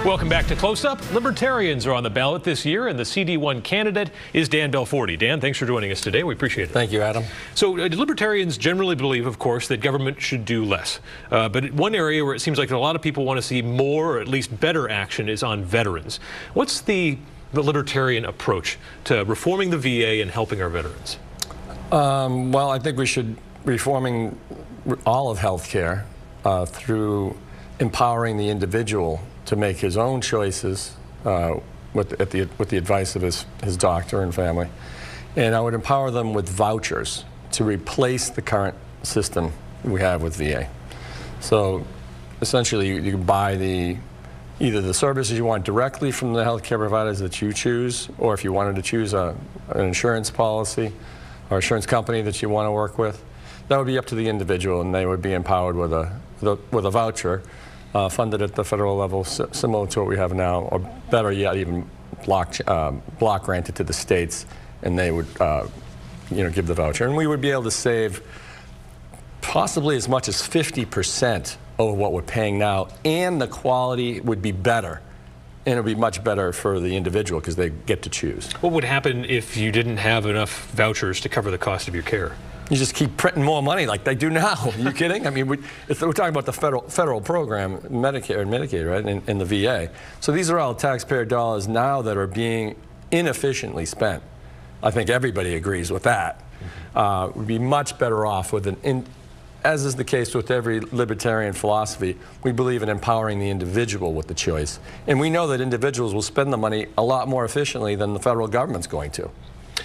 Welcome back to Close Up. Libertarians are on the ballot this year, and the CD1 candidate is Dan Belforti. Dan, thanks for joining us today. We appreciate it. Thank you, Adam. So libertarians generally believe, of course, that government should do less. But one area where it seems like a lot of people want to see more, or at least better action, is on veterans. What's the libertarian approach to reforming the VA and helping our veterans? Well, I think we should reforming all of healthcare through empowering the individual to make his own choices with the advice of his doctor and family. And I would empower them with vouchers to replace the current system we have with VA. So essentially you can buy either the services you want directly from the healthcare providers that you choose, or if you wanted to choose an insurance policy or insurance company that you want to work with, that would be up to the individual, and they would be empowered with a voucher funded at the federal level, similar to what we have now, or better yet, even block granted to the states, and they would give the voucher. And we would be able to save possibly as much as 50% over what we're paying now, and the quality would be better. And it would be much better for the individual because they get to choose. What would happen if you didn't have enough vouchers to cover the cost of your care? You just keep printing more money like they do now. Are you kidding? I mean, we're talking about the federal program, Medicare and Medicaid, right, in the VA. So these are all taxpayer dollars now that are being inefficiently spent. I think everybody agrees with that. We'd be much better off with as is the case with every libertarian philosophy, we believe in empowering the individual with the choice. And we know that individuals will spend the money a lot more efficiently than the federal government's going to.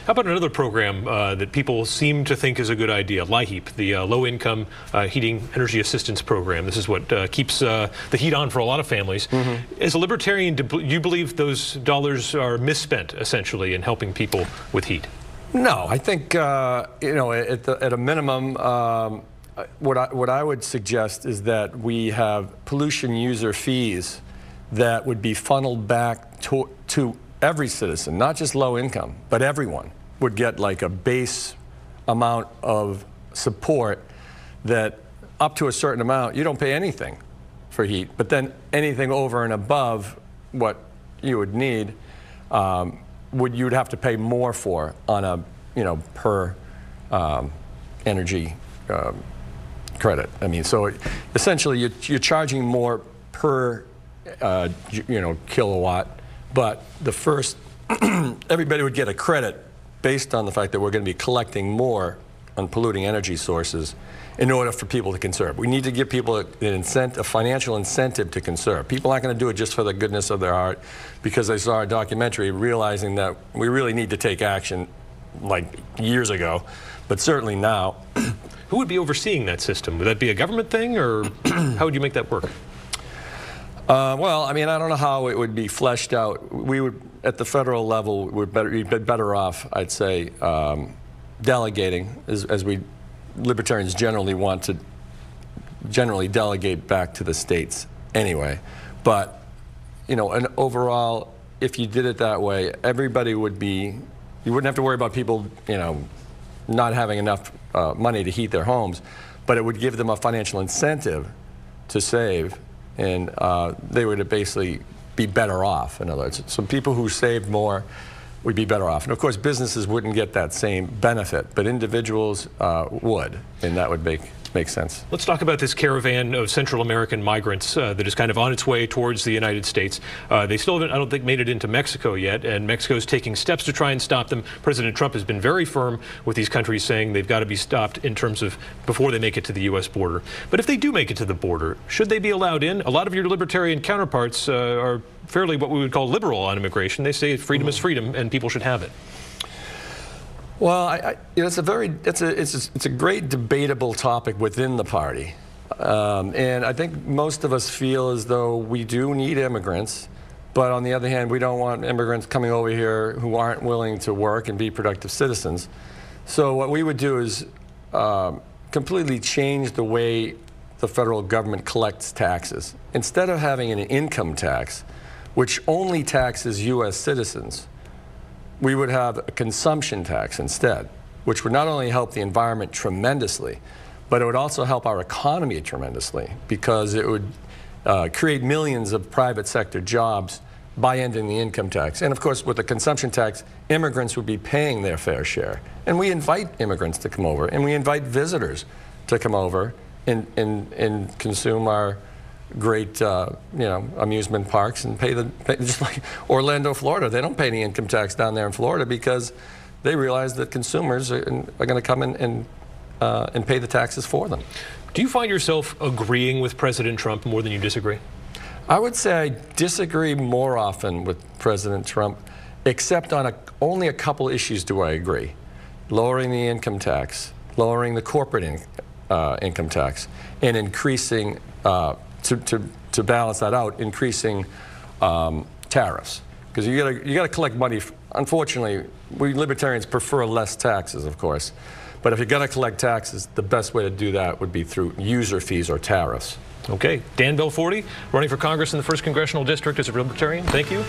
How about another program that people seem to think is a good idea, LIHEAP, the Low-Income Heating Energy Assistance Program. This is what keeps the heat on for a lot of families. As a libertarian, do you believe those dollars are misspent, essentially, in helping people with heat? No, I think, at a minimum, what I would suggest is that we have pollution user fees that would be funneled back to every citizen, not just low income, but everyone would get like a base amount of support that up to a certain amount, you don't pay anything for heat, but then anything over and above what you would need, you'd have to pay more for on a, per energy credit. I mean, so essentially you're charging more per, kilowatt. But the first, everybody would get a credit based on the fact that we're going to be collecting more on polluting energy sources in order for people to conserve. We need to give people a financial incentive to conserve. People aren't going to do it just for the goodness of their heart because they saw a documentary realizing that we really need to take action like years ago, but certainly now. Who would be overseeing that system? Would that be a government thing, or how would you make that work? Well, I mean, I don't know how it would be fleshed out. We would, at the federal level, we'd be better off, I'd say, delegating, as we libertarians generally want to delegate back to the states anyway. But, and overall, if you did it that way, everybody would be, you wouldn't have to worry about people, not having enough money to heat their homes, but it would give them a financial incentive to save. And they would basically be better off, in other words. So people who saved more would be better off. And of course, businesses wouldn't get that same benefit, but individuals would, and that would make sense. Let's talk about this caravan of Central American migrants that is kind of on its way towards the United States. They still haven't, I don't think, made it into Mexico yet, and Mexico is taking steps to try and stop them. President Trump has been very firm with these countries, saying they've got to be stopped in terms of before they make it to the U.S. border. But if they do make it to the border, should they be allowed in? A lot of your libertarian counterparts are fairly what we would call liberal on immigration. They say freedom is freedom, and people should have it. Well, it's a great debatable topic within the party, and I think most of us feel as though we do need immigrants, but on the other hand, we don't want immigrants coming over here who aren't willing to work and be productive citizens. So what we would do is completely change the way the federal government collects taxes. Instead of having an income tax, which only taxes U.S. citizens, we would have a consumption tax instead, which would not only help the environment tremendously, but it would also help our economy tremendously, because it would create millions of private sector jobs by ending the income tax. And of course, with the consumption tax, immigrants would be paying their fair share. And we invite immigrants to come over, and we invite visitors to come over and consume our great amusement parks and pay just like Orlando, Florida. They don't pay any income tax down there in Florida because they realize that consumers are going to come in and pay the taxes for them. Do you find yourself agreeing with President Trump more than you disagree? I would say I disagree more often with President Trump, except on only a couple issues do I agree. Lowering the income tax, lowering the corporate income tax, and increasing, to balance that out, increasing tariffs. Because you got to collect money. Unfortunately, we libertarians prefer less taxes, of course. But if you're going to collect taxes, the best way to do that would be through user fees or tariffs. Okay. Dan Belforti, running for Congress in the 1st Congressional District as a Libertarian. Thank you.